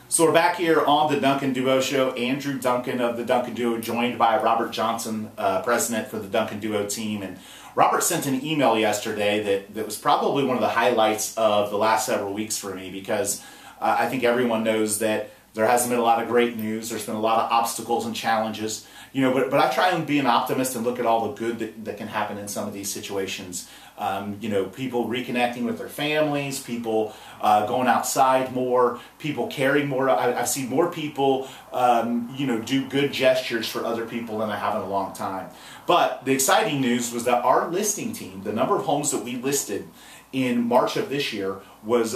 So we're back here on the Duncan Duo show. Andrew Duncan of the Duncan Duo, joined by Robert Johnson, president for the Duncan Duo team. And Robert sent an email yesterday that was probably one of the highlights of the last several weeks for me, because I think everyone knows that there hasn't been a lot of great news. There's been a lot of obstacles and challenges, but I try and be an optimist and look at all the good that can happen in some of these situations. People reconnecting with their families, people going outside more, people caring more. I've seen more people, do good gestures for other people than I have in a long time. But the exciting news was that our listing team, the number of homes that we listed in March of this year, was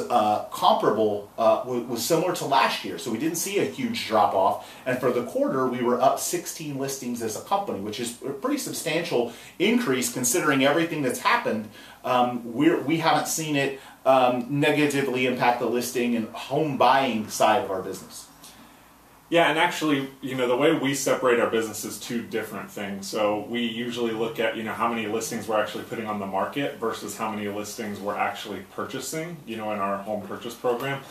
comparable, was similar to last year. So we didn't see a huge drop off. And for the quarter, we were up 16 listings as a company, which is a pretty substantial increase considering everything that's happened. We haven't seen it negatively impact the listing and home buying side of our business. Yeah, and actually, the way we separate our business is two different things. So we usually look at, how many listings we're actually putting on the market versus how many listings we're actually purchasing, in our home purchase program.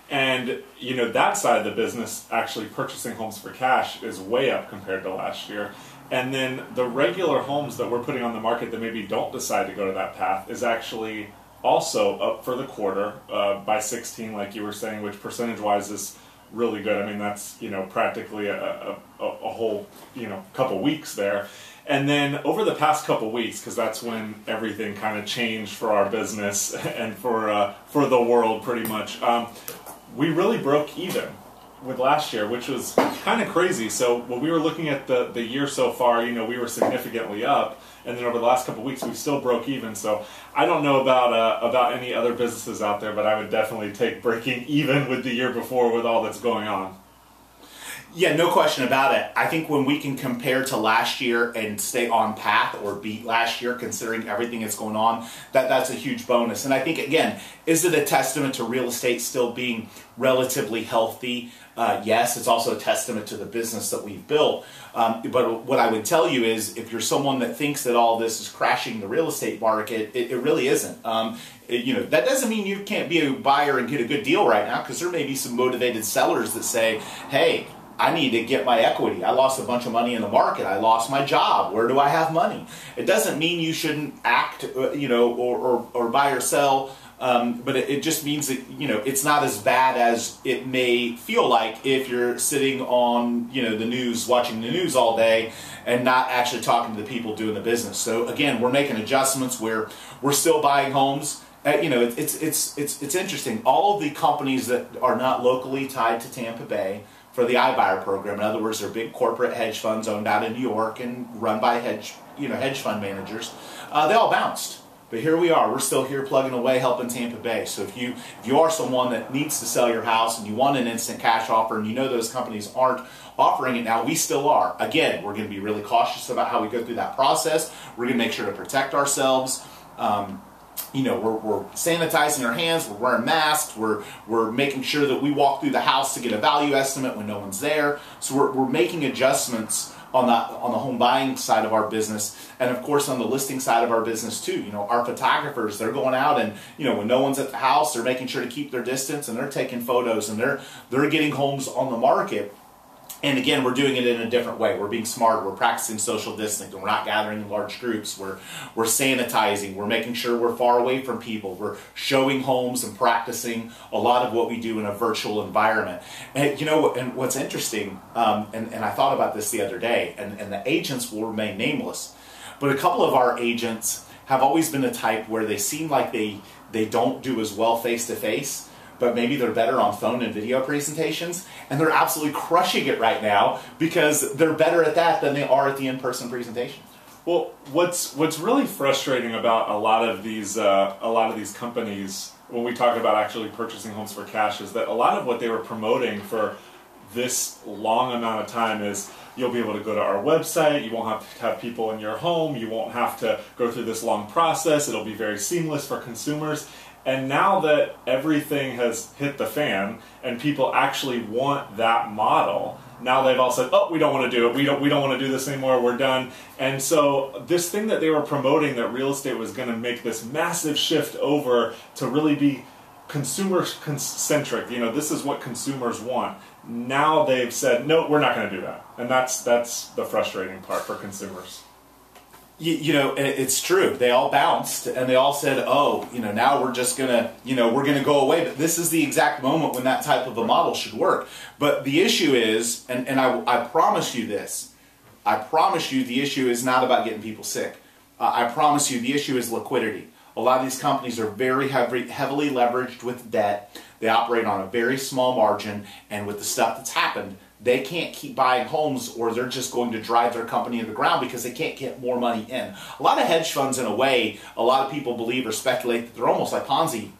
And, that side of the business, actually purchasing homes for cash, is way up compared to last year. And then the regular homes that we're putting on the market that maybe don't decide to go to that path is actually also up for the quarter by 16, like you were saying, which percentage-wise is really good. I mean, that's, practically a whole, couple weeks there. And then over the past couple weeks, because that's when everything kind of changed for our business and for the world pretty much, we really broke even with last year, which was kind of crazy. So when we were looking at the year so far, we were significantly up, and then over the last couple of weeks we still broke even. So I don't know about any other businesses out there, but I would definitely take breaking even with the year before with all that's going on. Yeah, no question about it. I think when we can compare to last year and stay on path or beat last year, considering everything that's going on, that's a huge bonus. And I think, again, is it a testament to real estate still being relatively healthy? Yes, it's also a testament to the business that we've built. But what I would tell you is, if you're someone that thinks that all this is crashing the real estate market, it really isn't. That doesn't mean you can't be a buyer and get a good deal right now, because there may be some motivated sellers that say, hey, I need to get my equity. I lost a bunch of money in the market. I lost my job. Where do I have money? It doesn't mean you shouldn't act, or buy or sell. But it just means that, it's not as bad as it may feel like if you're sitting on, the news, watching the news all day and not actually talking to the people doing the business. So again, we're making adjustments where we're still buying homes. It's interesting. All of the companies that are not locally tied to Tampa Bay for the iBuyer program, in other words, they're big corporate hedge funds owned out in New York and run by hedge fund managers, they all bounced. But here we are. We're still here plugging away, helping Tampa Bay. So if you are someone that needs to sell your house and you want an instant cash offer, and those companies aren't offering it now, we still are. Again, we're going to be really cautious about how we go through that process. We're going to make sure to protect ourselves. We're sanitizing our hands, we're wearing masks, we're making sure that we walk through the house to get a value estimate when no one's there. So we're making adjustments on the home buying side of our business, and of course on the listing side of our business too. Our photographers, they're going out and, when no one's at the house, they're making sure to keep their distance, and they're taking photos, and they're getting homes on the market. And again, we're doing it in a different way. We're being smart. We're practicing social distancing. We're not gathering in large groups. We're sanitizing. We're making sure we're far away from people. We're showing homes and practicing a lot of what we do in a virtual environment. And and what's interesting, and I thought about this the other day, and the agents will remain nameless, but a couple of our agents have always been the type where they seem like they don't do as well face-to-face, but maybe they're better on phone and video presentations, and they're absolutely crushing it right now because they're better at that than they are at the in-person presentation. Well, what's really frustrating about a lot of these companies when we talk about actually purchasing homes for cash is that a lot of what they were promoting for this long amount of time is, you'll be able to go to our website, you won't have to have people in your home, you won't have to go through this long process, it'll be very seamless for consumers. And now that everything has hit the fan and people actually want that model, now they've all said, oh, we don't want to do it, we don't want to do this anymore, we're done. And so this thing that they were promoting, that real estate was going to make this massive shift over to really be consumer-centric. You know, this is what consumers want. Now they've said, no, we're not going to do that. And that's the frustrating part for consumers. You know, it's true. They all bounced and they all said, oh, you know, now we're just going to, you know, we're going to go away. But this is the exact moment when that type of a model should work. But the issue is, and I promise you this, I promise you the issue is not about getting people sick. I promise you the issue is liquidity. A lot of these companies are very heavily leveraged with debt. They operate on a very small margin, and with the stuff that's happened, they can't keep buying homes, or they're just going to drive their company to the ground because they can't get more money in. A lot of hedge funds, in a way, a lot of people believe or speculate that they're almost like Ponzi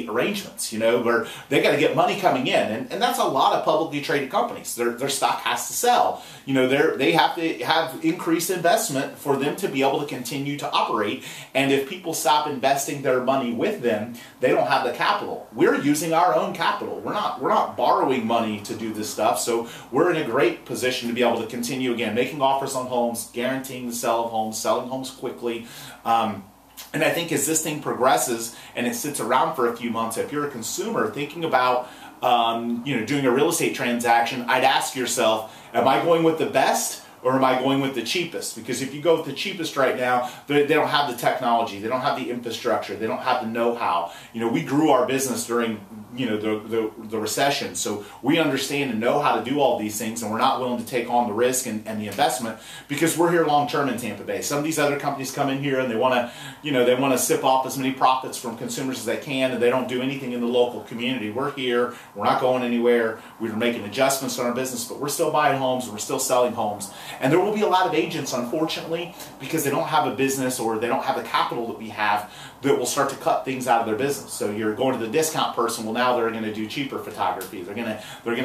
arrangements, where they got to get money coming in, and that's a lot of publicly traded companies. Their stock has to sell. They have to have increased investment for them to be able to continue to operate. And if people stop investing their money with them, they don't have the capital. We're using our own capital. We're not borrowing money to do this stuff. So we're in a great position to be able to continue, again, making offers on homes, guaranteeing the sale of homes, selling homes quickly. And I think as this thing progresses and it sits around for a few months, if you're a consumer thinking about doing a real estate transaction, I'd ask yourself, am I going with the best or am I going with the cheapest? Because if you go with the cheapest right now, they don't have the technology, they don't have the infrastructure, they don't have the know-how. We grew our business during the recession, so we understand and know how to do all these things, and we're not willing to take on the risk and the investment because we're here long term in Tampa Bay. Some of these other companies come in here and they want to sip off as many profits from consumers as they can, and they don't do anything in the local community. We're here, we're not going anywhere. We're making adjustments on our business, but we're still buying homes, we're still selling homes. And there will be a lot of agents, unfortunately, because they don't have a business or they don't have the capital that we have, that will start to cut things out of their business. So you're going to the discount person, well, now they're going to do cheaper photography. They're going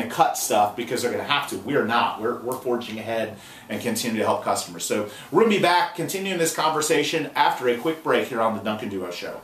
to cut stuff because they're going to have to. We're not. We're forging ahead and continue to help customers. So we're going to be back continuing this conversation after a quick break here on the Duncan Duo Show.